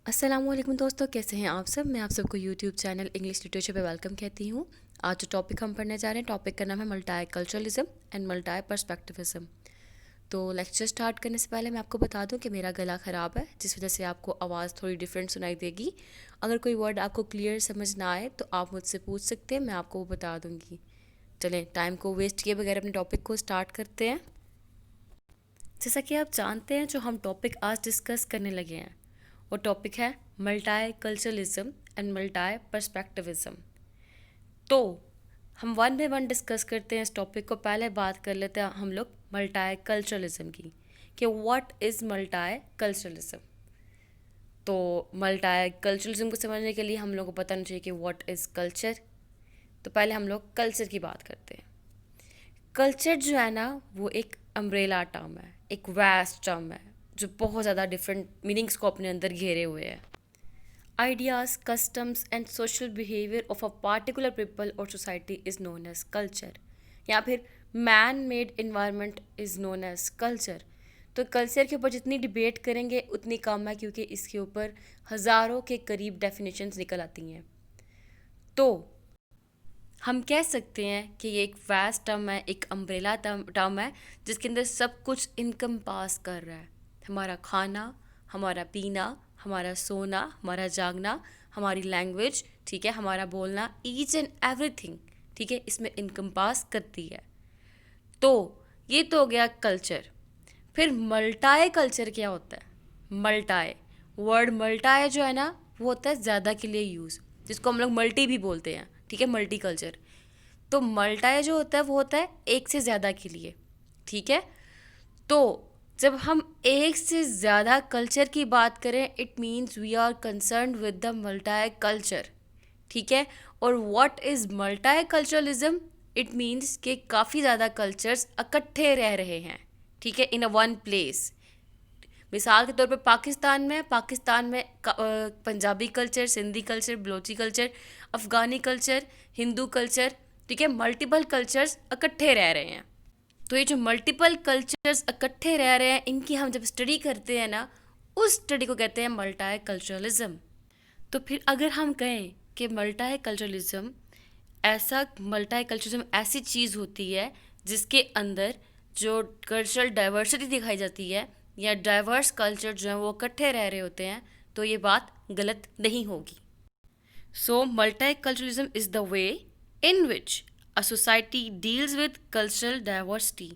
अस्सलामुअलैकुम दोस्तों, कैसे हैं आप सब। मैं आप सबको यूट्यूब चैनल इंग्लिश लिटरेचर पे वेलकम कहती हूँ। आज जो टॉपिक हम पढ़ने जा रहे हैं, टॉपिक का नाम है मल्टी कल्चरलिज्म एंड मल्टी पर्सपेक्टिविज्म। तो लेक्चर स्टार्ट करने से पहले मैं आपको बता दूं कि मेरा गला ख़राब है, जिस वजह से आपको आवाज़ थोड़ी डिफरेंट सुनाई देगी। अगर कोई वर्ड आपको क्लियर समझ ना आए तो आप मुझसे पूछ सकते हैं, मैं आपको वो बता दूँगी। चलें, टाइम को वेस्ट किए बगैर अपने टॉपिक को स्टार्ट करते हैं। जैसा कि आप जानते हैं, जो हम टॉपिक आज डिस्कस करने लगे हैं वो टॉपिक है मल्टी कल्चरलिज्म एंड मल्टी पर्सपेक्टिविज्म। तो हम वन बाय वन डिस्कस करते हैं इस टॉपिक को। पहले बात कर लेते हैं हम लोग मल्टी कल्चरलिज्म की, कि व्हाट इज़ मल्टी कल्चरलिज्म। तो मल्टी कल्चरलिज्म को समझने के लिए हम लोग को पता होना चाहिए कि व्हाट इज़ कल्चर। तो पहले हम लोग कल्चर की बात करते हैं। कल्चर जो है ना, वो एक अम्ब्रेला टर्म है, एक वास्ट टर्म है, जो बहुत ज़्यादा डिफरेंट मीनिंग्स को अपने अंदर घेरे हुए है। Ideas, customs and social behaviour of a particular people और society is known as culture, या फिर man made environment is known as culture. तो कल्चर के ऊपर जितनी डिबेट करेंगे उतनी कम है, क्योंकि इसके ऊपर हज़ारों के करीब डेफिनेशंस निकल आती हैं। तो हम कह सकते हैं कि ये एक वास्ट टर्म है, एक अम्ब्रेला टर्म है, जिसके अंदर सब कुछ इनकम पास कर रहा है। हमारा खाना, हमारा पीना, हमारा सोना, हमारा जागना, हमारी लैंग्वेज, ठीक है, हमारा बोलना, ईच एंड एवरीथिंग, ठीक है, इसमें इनकम पास करती है। तो ये तो हो गया कल्चर। फिर मल्टाई कल्चर क्या होता है। मल्टाई वर्ड मल्टाई जो है ना, वो होता है ज़्यादा के लिए यूज़, जिसको हम लोग मल्टी भी बोलते हैं, ठीक है, मल्टी कल्चर। तो मल्टाई जो होता है वो होता है एक से ज़्यादा के लिए, ठीक है। तो जब हम एक से ज़्यादा कल्चर की बात करें, it means we are concern with the multi culture, ठीक है। और what is multiculturalism, it means कि काफ़ी ज़्यादा कल्चर्स इकट्ठे रह रहे हैं, ठीक है, इन अ वन प्लेस। मिसाल के तौर पे पाकिस्तान में Punjabi culture, Sindhi culture, Balochi culture, Afghani culture, Hindu culture, ठीक है, मल्टीपल कल्चर्स इकट्ठे रह रहे हैं। तो ये जो मल्टीपल कल्चर्स इकट्ठे रह रहे हैं, इनकी हम जब स्टडी करते हैं ना, उस स्टडी को कहते हैं मल्टी कल्चरलिज्म। तो फिर अगर हम कहें कि मल्टी कल्चरलिज्म ऐसी चीज़ होती है जिसके अंदर जो कल्चरल डाइवर्सिटी दिखाई जाती है, या डाइवर्स कल्चर जो है वो इकट्ठे रह रहे होते हैं, तो ये बात गलत नहीं होगी। सो multiculturalism is the way in which a society deals with cultural diversity.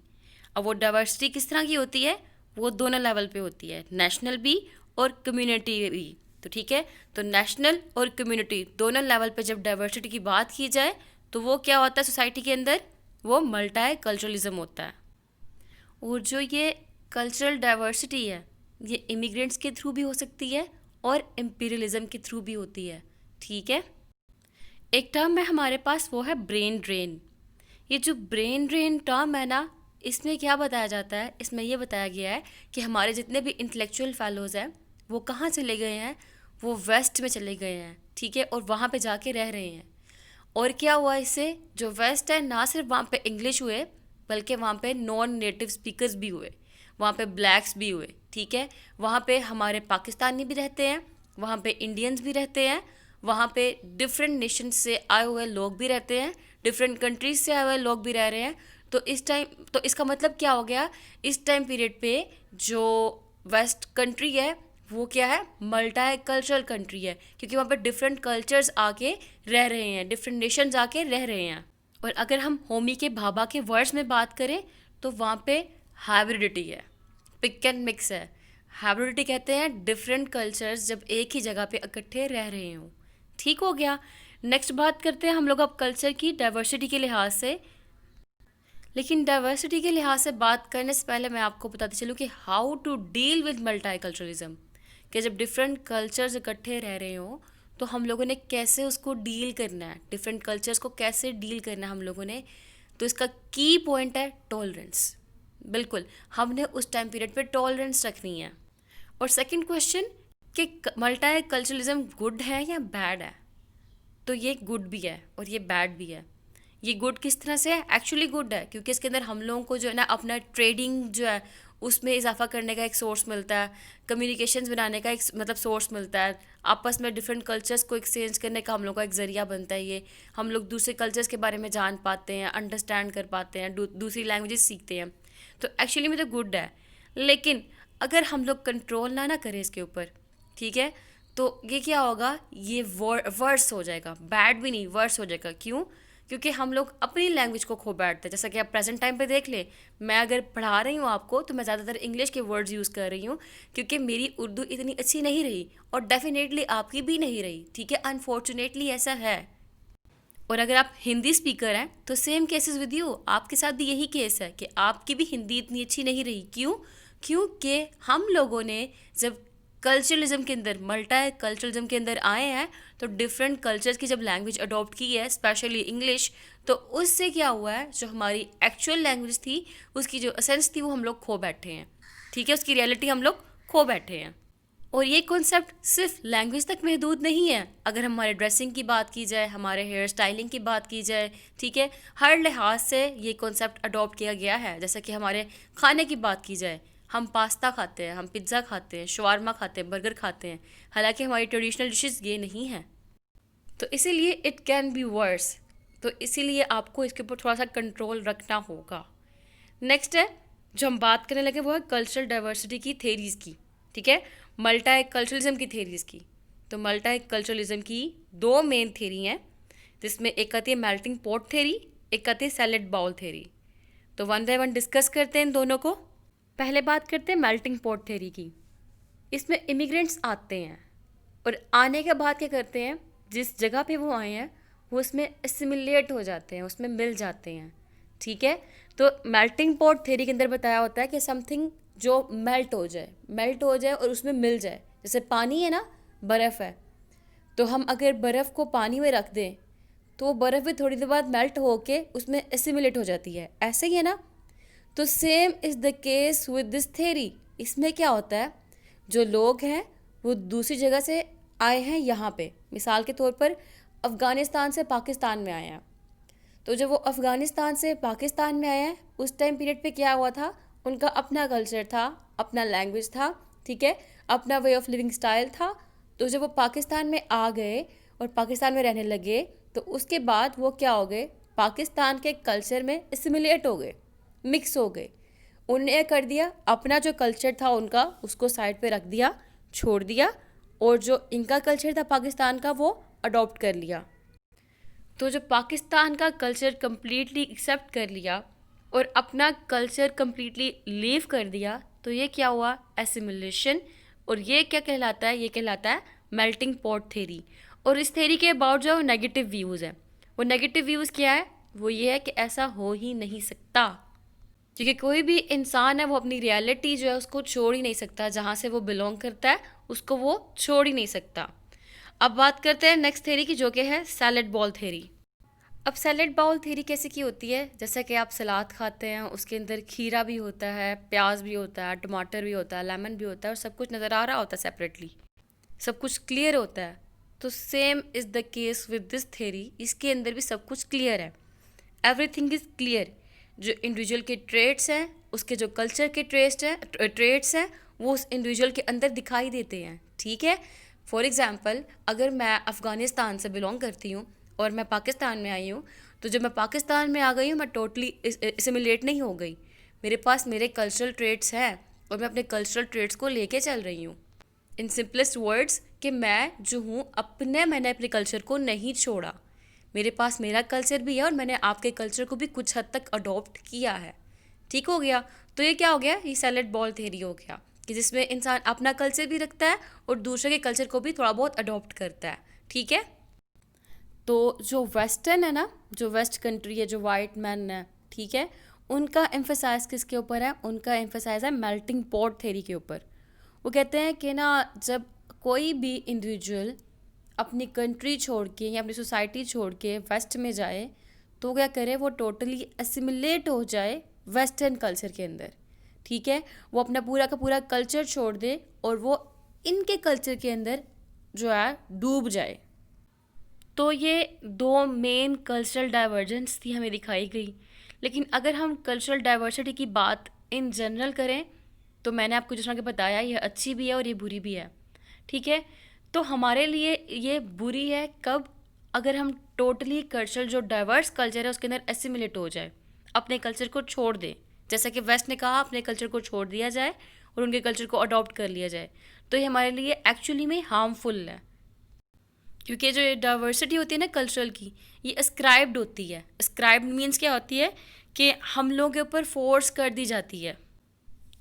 अब वो डाइवर्सिटी किस तरह की होती है, वो दोनों लेवल पे होती है, नेशनल भी और कम्युनिटी भी। तो ठीक है, तो नेशनल और कम्युनिटी दोनों लेवल पे जब डाइवर्सिटी की बात की जाए, तो वो क्या होता है सोसाइटी के अंदर, वो मल्टी कल्चरलिज्म होता है। और जो ये कल्चरल डाइवर्सिटी है, ये इमिग्रेंट्स के थ्रू भी हो सकती है और इम्पीरियलिज्म के थ्रू भी होती है, ठीक है। एक टर्म है हमारे पास, वो है ब्रेन ड्रेन। ये जो ब्रेन ड्रेन टर्म है ना, इसमें क्या बताया जाता है, इसमें ये बताया गया है कि हमारे जितने भी इंटेलेक्चुअल फेलोज़ हैं वो कहाँ चले गए हैं, वो वेस्ट में चले गए हैं, ठीक है, और वहाँ पे जाके रह रहे हैं। और क्या हुआ इससे, जो वेस्ट है, ना सिर्फ वहाँ पे इंग्लिश हुए, बल्कि वहाँ पे नॉन नेटिव स्पीकर्स भी हुए, वहाँ पे ब्लैक्स भी हुए, ठीक है। वहाँ पे हमारे पाकिस्तानी भी रहते हैं, वहाँ पे इंडियंस भी रहते हैं, वहाँ पे डिफरेंट नेशन से आए हुए लोग भी रहते हैं, डिफरेंट कंट्रीज से आए हुए लोग भी रह रहे हैं। तो इसका मतलब क्या हो गया, इस टाइम पीरियड पे जो वेस्ट कंट्री है वो क्या है, मल्टी कल्चरल कंट्री है, क्योंकि वहाँ पे डिफरेंट कल्चर्स आके रह रहे हैं, डिफरेंट नेशंस आके रह रहे हैं। और अगर हम होमी के भाभा के वर्ड्स में बात करें, तो वहाँ पे हाइब्रिडिटी है, पिक एंड मिक्स है। हाइब्रिडिटी कहते हैं डिफरेंट कल्चर्स जब एक ही जगह पे इकट्ठे रह रहे हों, ठीक हो गया। नेक्स्ट बात करते हैं हम लोग अब कल्चर की डाइवर्सिटी के लिहाज से। लेकिन डाइवर्सिटी के लिहाज से बात करने से पहले मैं आपको बताती चलूँ कि how to deal with multiculturalism, कि जब डिफरेंट कल्चर्स इकट्ठे रह रहे हों तो हम लोगों ने कैसे उसको डील करना है, डिफरेंट कल्चर्स को कैसे डील करना है हम लोगों ने। तो इसका की पॉइंट है टॉलरेंस। बिल्कुल, हमने उस टाइम पीरियड पे टॉलरेंस रखनी है। और सेकंड क्वेश्चन, कि मल्टी कल्चरलिज्म गुड है या बैड है, तो ये गुड भी है और ये बैड भी है। ये गुड किस तरह से है, एक्चुअली गुड है क्योंकि इसके अंदर हम लोगों को जो है ना अपना ट्रेडिंग जो है उसमें इजाफा करने का एक सोर्स मिलता है, कम्युनिकेशंस बनाने का एक मतलब सोर्स मिलता है, आपस में डिफरेंट कल्चर्स को एक्सचेंज करने का हम लोग का एक ज़रिया बनता है ये। हम लोग दूसरे कल्चर्स के बारे में जान पाते हैं, अंडरस्टैंड कर पाते हैं, दूसरी लैंग्वेजेस सीखते हैं। तो एक्चुअली में तो गुड है, लेकिन अगर हम लोग कंट्रोल ना करें इसके ऊपर, ठीक है, तो ये क्या होगा, ये वर्स हो जाएगा, बैड भी नहीं वर्स हो जाएगा। क्यों? क्योंकि हम लोग अपनी लैंग्वेज को खो बैठते हैं। जैसा कि आप प्रेजेंट टाइम पे देख ले, मैं अगर पढ़ा रही हूँ आपको तो मैं ज़्यादातर इंग्लिश के वर्ड्स यूज़ कर रही हूँ, क्योंकि मेरी उर्दू इतनी अच्छी नहीं रही और डेफिनेटली आपकी भी नहीं रही, ठीक है, अनफॉर्चुनेटली ऐसा है। और अगर आप हिंदी स्पीकर हैं तो सेम केसेस विद यू, आपके साथ भी यही केस है कि आपकी भी हिंदी इतनी अच्छी नहीं रही। क्यों? क्योंकि हम लोगों ने जब कल्चरलिज्म के अंदर, मल्टी कल्चरलिज्म के अंदर आए हैं, तो डिफरेंट कल्चर्स की जब लैंग्वेज अडॉप्ट की है, स्पेशली इंग्लिश, तो उससे क्या हुआ है, जो हमारी एक्चुअल लैंग्वेज थी उसकी जो एसेंस थी वो हम लोग खो बैठे हैं, ठीक है, उसकी रियलिटी हम लोग खो बैठे हैं। और ये कॉन्सेप्ट सिर्फ लैंग्वेज तक महदूद नहीं है। अगर हमारे ड्रेसिंग की बात की जाए, हमारे हेयर स्टाइलिंग की बात की जाए, ठीक है, हर लिहाज से ये कॉन्सेप्ट अडॉप्ट किया गया है। जैसे कि हमारे खाने की बात की जाए, हम पास्ता खाते हैं, हम पिज़्ज़ा खाते हैं, शवारमा खाते हैं, बर्गर खाते हैं, हालांकि हमारी ट्रेडिशनल डिशेस ये नहीं हैं। तो इसीलिए इट कैन बी वर्स। तो इसीलिए आपको इसके ऊपर थोड़ा सा कंट्रोल रखना होगा। नेक्स्ट है, जो हम बात करने लगे वो है कल्चरल डाइवर्सिटी की थेरीज़ की, ठीक है, मल्टी कल्चरलिज्म की थेरीज़ की। तो मल्टी कल्चरलिज्म की दो मेन थेरी हैं, जिसमें एक आती है मेल्टिंग पॉट थेरी, एक आती है सैलेड बाउल थेरी। तो वन बाय वन डिस्कस करते हैं इन दोनों को। पहले बात करते हैं मेल्टिंग पॉट थेरी की। इसमें इमिग्रेंट्स आते हैं और आने के बाद क्या करते हैं, जिस जगह पे वो आए हैं वो उसमें एसिमिलेट हो जाते हैं, उसमें मिल जाते हैं, ठीक है। तो मेल्टिंग पॉट थ्योरी के अंदर बताया होता है कि समथिंग जो मेल्ट हो जाए और उसमें मिल जाए। जैसे पानी है ना, बर्फ़ है, तो हम अगर बर्फ़ को पानी में रख दें तो वो बर्फ़ भी थोड़ी देर बाद मेल्ट होके उसमें एसिमिलेट हो जाती है, ऐसे ही है ना। तो same is the case with this theory. इसमें क्या होता है, जो लोग हैं वो दूसरी जगह से आए हैं यहाँ पे, मिसाल के तौर पर अफ़गानिस्तान से पाकिस्तान में आए हैं। तो जब वो अफ़गानिस्तान से पाकिस्तान में आए हैं, उस टाइम पीरियड पे क्या हुआ था, उनका अपना कल्चर था, अपना लैंग्वेज था, ठीक है, अपना वे ऑफ लिविंग स्टाइल था। तो जब वो पाकिस्तान में आ गए और पाकिस्तान में रहने लगे, तो उसके बाद वो क्या हो गए, पाकिस्तान के कल्चर में एसिमिलेट हो गए, मिक्स हो गए। उन्हें कर दिया, अपना जो कल्चर था उनका उसको साइड पे रख दिया, छोड़ दिया, और जो इनका कल्चर था पाकिस्तान का वो अडॉप्ट कर लिया। तो जो पाकिस्तान का कल्चर कम्प्लीटली एक्सेप्ट कर लिया और अपना कल्चर कम्प्लीटली लीव कर दिया, तो ये क्या हुआ, एसिमिलेशन। और ये क्या कहलाता है, ये कहलाता है मेल्टिंग पॉट थेरी। और इस थेरी के अबाउट जो नेगेटिव व्यूज़ हैं, वो नेगेटिव व्यूज़ क्या है, वो ये है कि ऐसा हो ही नहीं सकता, क्योंकि कोई भी इंसान है वो अपनी रियलिटी जो है उसको छोड़ ही नहीं सकता, जहाँ से वो बिलोंग करता है उसको वो छोड़ ही नहीं सकता। अब बात करते हैं नेक्स्ट थेरी की, जो कि है सैलेड बॉल थेरी। अब सैलेड बाउल थेरी कैसे की होती है, जैसा कि आप सलाद खाते हैं, उसके अंदर खीरा भी होता है, प्याज भी होता है, टमाटर भी होता है, लेमन भी होता है, और सब कुछ नज़र आ रहा होता है सेपरेटली, सब कुछ क्लियर होता है। तो same is the case with this theory, इसके अंदर भी सब कुछ क्लियर है, एवरीथिंग इज़ क्लियर। जो इंडिविजुअल के ट्रेड्स हैं, उसके जो कल्चर के ट्रेड्स हैं वो उस इंडिविजुअल के अंदर दिखाई देते हैं, ठीक है। फॉर एग्ज़ाम्पल, अगर मैं अफ़गानिस्तान से बिलोंग करती हूँ और मैं पाकिस्तान में आई हूँ, तो जब मैं पाकिस्तान में आ गई हूँ, मैं टोटली एसिमिलेट नहीं हो गई। मेरे पास मेरे कल्चरल ट्रेड्स हैं और मैं अपने कल्चरल ट्रेड्स को लेके चल रही हूँ। इन सिंपलेस्ट वर्ड्स कि मैं जो हूँ मैंने अपने कल्चर को नहीं छोड़ा, मेरे पास मेरा कल्चर भी है और मैंने आपके कल्चर को भी कुछ हद तक अडॉप्ट किया है, ठीक हो गया। तो ये क्या हो गया, ये सैलेड बॉल थेरी हो गया, कि जिसमें इंसान अपना कल्चर भी रखता है और दूसरे के कल्चर को भी थोड़ा बहुत अडॉप्ट करता है, ठीक है। तो जो वेस्टर्न है ना, जो वेस्ट कंट्री है, जो वाइट मैन है, ठीक है, उनका एम्फेसाइज किसके ऊपर है, उनका एम्फेसाइज है मेल्टिंग पॉट थेरी के ऊपर। वो कहते हैं कि ना, जब कोई भी इंडिविजुअल अपनी कंट्री छोड़ के या अपनी सोसाइटी छोड़ के वेस्ट में जाए, तो क्या करे, वो टोटली असिमिलेट हो जाए वेस्टर्न कल्चर के अंदर, ठीक है, वो अपना पूरा का पूरा कल्चर छोड़ दे और वो इनके कल्चर के अंदर जो है डूब जाए। तो ये दो मेन कल्चरल डाइवर्जेंस थी हमें दिखाई गई। लेकिन अगर हम कल्चरल डाइवर्सिटी की बात इन जनरल करें, तो मैंने आपको जिस तरह के बताया, ये अच्छी भी है और ये बुरी भी है, ठीक है। तो हमारे लिए ये बुरी है कब, अगर हम टोटली कल्चर, जो डाइवर्स कल्चर है उसके अंदर एसिमिलेट हो जाए, अपने कल्चर को छोड़ दें, जैसा कि वेस्ट ने कहा अपने कल्चर को छोड़ दिया जाए और उनके कल्चर को अडॉप्ट कर लिया जाए, तो ये हमारे लिए एक्चुअली में हार्मफुल है। क्योंकि जो डाइवर्सिटी होती है ना कल्चरल की, ये अस्क्राइब्ड होती है। अस्क्राइब्ड मीन्स क्या होती है कि हम लोगों के ऊपर फोर्स कर दी जाती है,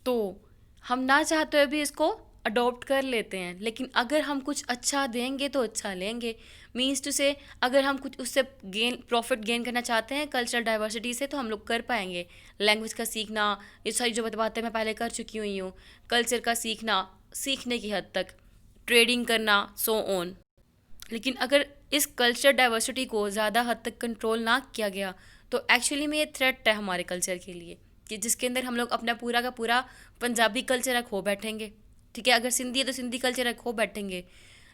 तो हम ना चाहते हुए भी इसको अडॉप्ट कर लेते हैं। लेकिन अगर हम कुछ अच्छा देंगे तो अच्छा लेंगे, मीन्स टू से अगर हम कुछ उससे प्रॉफिट गेन करना चाहते हैं कल्चरल डाइवर्सिटी से, तो हम लोग कर पाएंगे। लैंग्वेज का सीखना, ये सारी जो बातें मैं पहले कर चुकी हुई हूँ, कल्चर का सीखना, सीखने की हद तक ट्रेडिंग करना, सो ऑन। लेकिन अगर इस कल्चर डाइवर्सिटी को ज़्यादा हद तक कंट्रोल ना किया गया, तो एक्चुअली में ये थ्रेट है हमारे कल्चर के लिए, कि जिसके अंदर हम लोग अपना पूरा का पूरा पंजाबी कल्चर खो बैठेंगे, ठीक है। अगर सिंधी है तो सिंधी कल्चर खो बैठेंगे।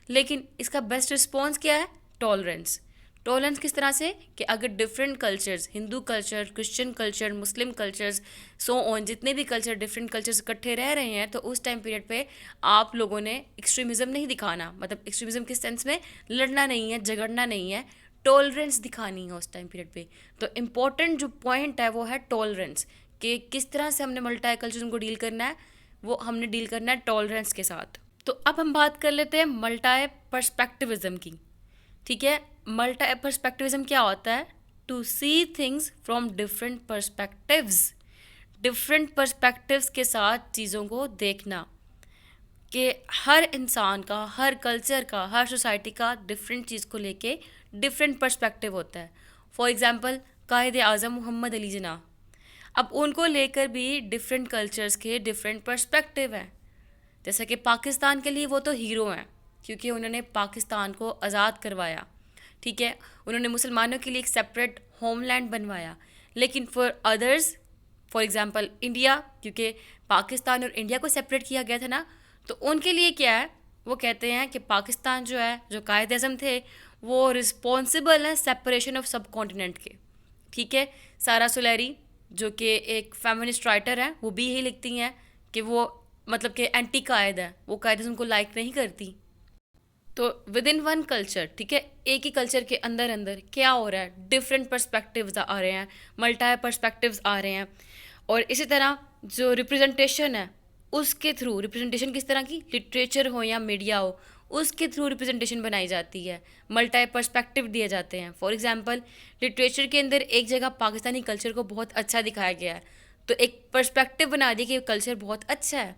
लेकिन इसका बेस्ट रिस्पॉन्स क्या है? टॉलरेंस। टॉलरेंस किस तरह से कि अगर different cultures, Hindu culture, Christian culture, Muslim cultures, so on, जितने भी कल्चर, डिफरेंट कल्चर्स इकट्ठे रह रहे हैं, तो उस टाइम पीरियड पे आप लोगों ने एक्सट्रीमिज़म नहीं दिखाना, मतलब एक्सट्रीमिज़म किस सेंस में, लड़ना नहीं है, झगड़ना नहीं है, टॉलरेंस दिखानी है उस टाइम पीरियड पे। तो इम्पॉर्टेंट जो पॉइंट है वो है टॉलरेंस, कि किस तरह से हमने मल्टी कल्चर को डील करना है, वो हमने डील करना है टॉलरेंस के साथ। तो अब हम बात कर लेते हैं मल्टी पर्सपेक्टिविज्म की, ठीक है। मल्टी पर्सपेक्टिविज्म क्या होता है? To see things from different perspectives, different perspectives के साथ चीज़ों को देखना, कि हर इंसान का, हर कल्चर का, हर सोसाइटी का डिफरेंट चीज़ को लेके डिफरेंट पर्सपेक्टिव होता है। फॉर एग्ज़ाम्पल कायद आज़म मोहम्मद अली जिन्ना, अब उनको लेकर भी डिफरेंट कल्चर्स के डिफरेंट पर्सपेक्टिव हैं। जैसा कि पाकिस्तान के लिए वो तो हीरो हैं, क्योंकि उन्होंने पाकिस्तान को आज़ाद करवाया, ठीक है। उन्होंने मुसलमानों के लिए एक सेपरेट होमलैंड बनवाया। लेकिन for others, for example India, क्योंकि पाकिस्तान और इंडिया को सेपरेट किया गया था ना, तो उनके लिए क्या है, वो कहते हैं कि पाकिस्तान जो है, जो कायद आज़म थे, वो रिस्पॉन्सिबल हैं सेपरेशन ऑफ सब कॉन्टिनेंट के, ठीक है। सारा सुलैरी जो कि एक फेमिनिस्ट राइटर है, वो भी यही लिखती हैं कि वो मतलब कि एंटी कायद है, वो कायद आज़म को लाइक नहीं करती। तो विद इन वन कल्चर, ठीक है, एक ही कल्चर के अंदर अंदर क्या हो रहा है, डिफरेंट पर्सपेक्टिव्स आ रहे हैं, मल्टी पर्सपेक्टिव्स आ रहे हैं। और इसी तरह जो रिप्रेजेंटेशन है, उसके थ्रू, रिप्रेजेंटेशन किस तरह की, लिटरेचर हो या मीडिया हो, उसके थ्रू रिप्रेजेंटेशन बनाई जाती है, मल्टी पर्सपेक्टिव दिए जाते हैं। फॉर एग्जांपल लिटरेचर के अंदर एक जगह पाकिस्तानी कल्चर को बहुत अच्छा दिखाया गया है, तो एक पर्सपेक्टिव बना दिया कि कल्चर बहुत अच्छा है।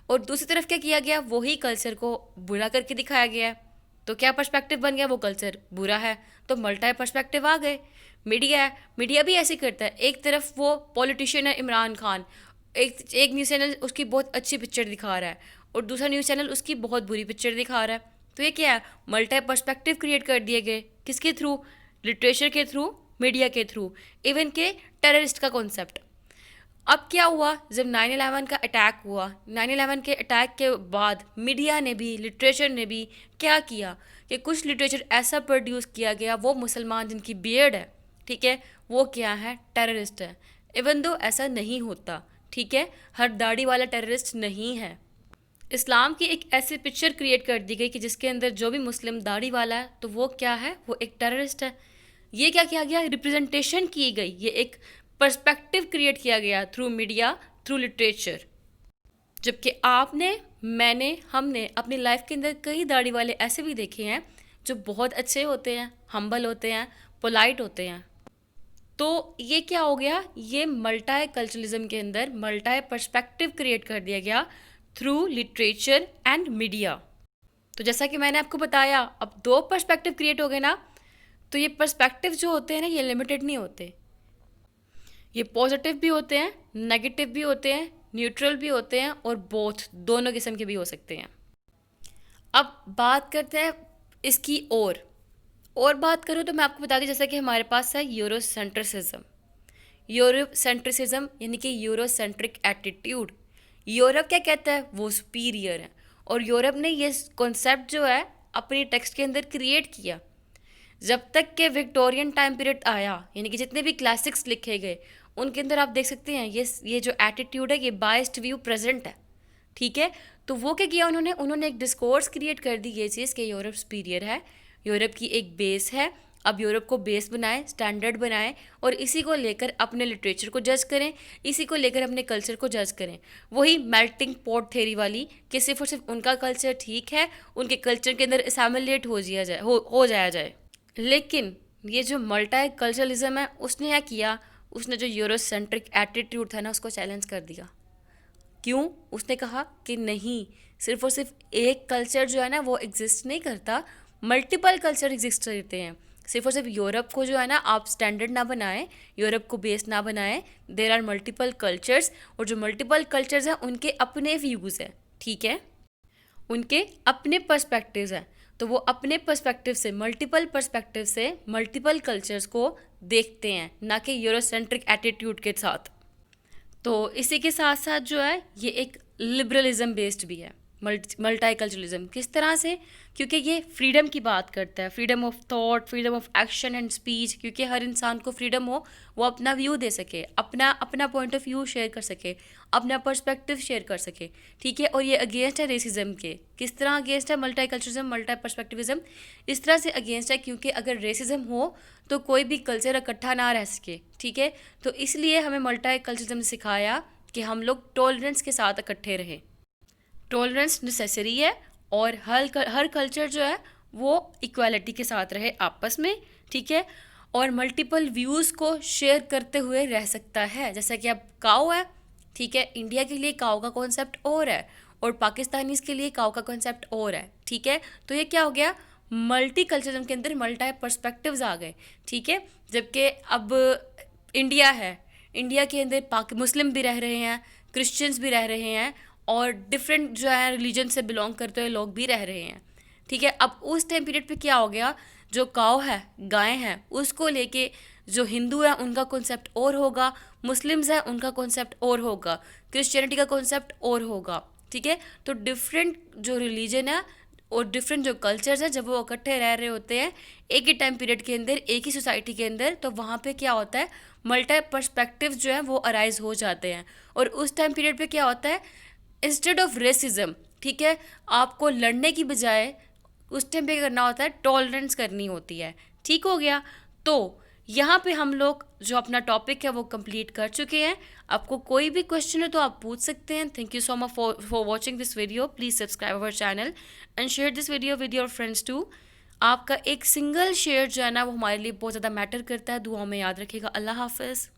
और दूसरी तरफ क्या किया गया, वही कल्चर को बुरा करके दिखाया गया है, तो क्या पर्सपेक्टिव बन गया, वो कल्चर बुरा है, तो मल्टी पर्सपेक्टिव आ गए। मीडिया है, मीडिया भी ऐसे करता है, एक तरफ वो पॉलिटिशियन है इमरान खान, एक न्यूज़ चैनल उसकी बहुत अच्छी पिक्चर दिखा रहा है और दूसरा न्यूज़ चैनल उसकी बहुत बुरी पिक्चर दिखा रहा है। तो ये क्या है, मल्टी पर्सपेक्टिव क्रिएट कर दिए गए, किसके थ्रू, लिटरेचर के थ्रू, मीडिया के थ्रू, इवन के टेररिस्ट का कॉन्सेप्ट। अब क्या हुआ, जब 9/11 का अटैक हुआ, 9/11 के अटैक के बाद मीडिया ने भी, लिटरेचर ने भी क्या किया कि कुछ लिटरेचर ऐसा प्रोड्यूस किया गया, वो मुसलमान जिनकी बियर्ड है, ठीक है, वो क्या है, टेररिस्ट है। इवन दो ऐसा नहीं होता, ठीक है, हर दाढ़ी वाला टेररिस्ट नहीं है। इस्लाम की एक ऐसी पिक्चर क्रिएट कर दी गई कि जिसके अंदर जो भी मुस्लिम दाढ़ी वाला है, तो वो क्या है, वो एक टेररिस्ट है। ये क्या किया गया, रिप्रेजेंटेशन की गई, ये एक पर्सपेक्टिव क्रिएट किया गया थ्रू मीडिया, थ्रू लिटरेचर। जबकि आपने, मैंने, हमने अपनी लाइफ के अंदर कई दाढ़ी वाले ऐसे भी देखे हैं जो बहुत अच्छे होते हैं, हम्बल होते हैं, पोलाइट होते हैं। तो ये क्या हो गया, ये मल्टी कल्चरलिज्म के अंदर मल्टी पर्सपेक्टिव क्रिएट कर दिया गया थ्रू लिटरेचर एंड मीडिया। तो जैसा कि मैंने आपको बताया, अब दो पर्सपेक्टिव क्रिएट हो गए ना, तो ये पर्सपेक्टिव जो होते हैं ना, ये लिमिटेड नहीं होते, ये पॉजिटिव भी होते हैं, नेगेटिव भी होते हैं, न्यूट्रल भी होते हैं, और बोथ, दोनों किस्म के भी हो सकते हैं। अब बात करते हैं इसकी और बात करूँ तो मैं आपको बता दूँ, जैसा कि हमारे पास है यूरोसेंट्रिसिज्म। यूरोसेंट्रिसिज्म यानी कि यूरोसेंट्रिक एटीट्यूड। यूरोप क्या कहता है, वो सुपीरियर है, और यूरोप ने ये कॉन्सेप्ट जो है अपनी टेक्स्ट के अंदर क्रिएट किया। जब तक के विक्टोरियन टाइम पीरियड आया, यानी कि जितने भी क्लासिक्स लिखे गए, उनके अंदर आप देख सकते हैं ये जो एटीट्यूड है, ये बायस्ड व्यू प्रेजेंट है, ठीक है। तो वो क्या किया उन्होंने एक डिस्कोर्स क्रिएट कर दी ये चीज़ कि यूरोप सुपीरियर है, यूरोप की एक बेस है। अब यूरोप को बेस बनाएं, स्टैंडर्ड बनाएं और इसी को लेकर अपने लिटरेचर को जज करें, इसी को लेकर अपने कल्चर को जज करें। वही मेल्टिंग पॉट थ्योरी वाली कि सिर्फ और सिर्फ उनका कल्चर ठीक है, उनके कल्चर के अंदर असैमिलेट हो जाया जाए। लेकिन ये जो मल्टी कल्चरलिज्म है, उसने क्या किया, उसने जो यूरोसेंट्रिक एटीट्यूड था ना, उसको चैलेंज कर दिया। क्यों? उसने कहा कि नहीं, सिर्फ और सिर्फ एक कल्चर जो है ना वो एग्जिस्ट नहीं करता, मल्टीपल कल्चर एग्जिस्ट करते हैं। सिर्फ और सिर्फ यूरोप को जो है ना आप स्टैंडर्ड ना बनाएं, यूरोप को बेस ना बनाएं। देर आर मल्टीपल कल्चर्स, और जो मल्टीपल कल्चर्स हैं उनके अपने व्यूज़ हैं, ठीक है, उनके अपने पर्सपेक्टिव्स हैं। तो वो अपने पर्सपेक्टिव से, मल्टीपल पर्सपेक्टिव से मल्टीपल कल्चर्स को देखते हैं, ना कि यूरोसेंट्रिक एटीट्यूड के साथ। तो इसी के साथ साथ जो है ये एक लिबरलिज्म बेस्ड भी है, मल्टीकल्चरलिज्म। किस तरह से? क्योंकि ये फ्रीडम की बात करता है, freedom of thought, freedom of action and speech, क्योंकि हर इंसान को फ्रीडम हो, वो अपना व्यू दे सके, अपना पॉइंट ऑफ व्यू शेयर कर सके, अपना पर्सपेक्टिव शेयर कर सके, ठीक है। और ये अगेंस्ट है रेसिज्म के। किस तरह अगेंस्ट है? मल्टीकल्चरलिज्म, मल्टी पर्सपेक्टिविज्म इस तरह से अगेंस्ट है क्योंकि अगर रेसिज्म हो तो कोई भी कल्चर इकट्ठा ना रह सके, ठीक है। तो इसलिए हमें मल्टीकल्चरलिज्म ने सिखाया कि हम लोग टॉलरेंस के साथ इकट्ठे रहें। टॉलरेंस नेसेसरी है और हर कल्चर जो है वो इक्वालिटी के साथ रहे आपस में, ठीक है, और मल्टीपल व्यूज़ को शेयर करते हुए रह सकता है। जैसा कि अब काऊ है, ठीक है, इंडिया के लिए काऊ का कॉन्सेप्ट और है और पाकिस्तानीज़ के लिए काऊ का कॉन्सेप्ट और है, ठीक है। तो ये क्या हो गया? मल्टी कल्चरिज्म के अंदर मल्टी पर्सपेक्टिव्स आ गए, ठीक है। जबकि अब इंडिया है, इंडिया के अंदर मुस्लिम भी रह रहे हैं, क्रिश्चियंस भी रह रहे हैं और डिफरेंट जो है रिलीजन से बिलोंग करते हुए लोग भी रह रहे हैं, ठीक है। अब उस टाइम पीरियड पे क्या हो गया, जो काऊ है, गाय है, उसको लेके जो हिंदू है उनका कॉन्सेप्ट और होगा, मुस्लिम्स है उनका कॉन्सेप्ट और होगा, क्रिश्चियनिटी का कॉन्सेप्ट और होगा, ठीक है। तो डिफरेंट जो रिलीजन है और डिफरेंट जो कल्चर्स हैं, जब वो इकट्ठे रह रहे होते हैं एक ही टाइम पीरियड के अंदर, एक ही सोसाइटी के अंदर, तो वहाँ पे क्या होता है, मल्टी पर्सपेक्टिव जो है वो अराइज हो जाते हैं। और उस टाइम पीरियड पे क्या होता है, इंस्टेड ऑफ रेसिज्म, ठीक है, आपको लड़ने की बजाय उस टाइम पे करना होता है, टॉलरेंस करनी होती है, ठीक हो गया। तो यहाँ पे हम लोग जो अपना टॉपिक है वो कंप्लीट कर चुके हैं। आपको कोई भी क्वेश्चन है तो आप पूछ सकते हैं। Thank you so much for watching this video. Please subscribe our channel and share this video with your friends too. आपका एक सिंगल शेयर जो है ना वो हमारे लिए बहुत ज़्यादा मैटर करता है। दुआ में याद रखिएगा। अल्लाह हाफिज़।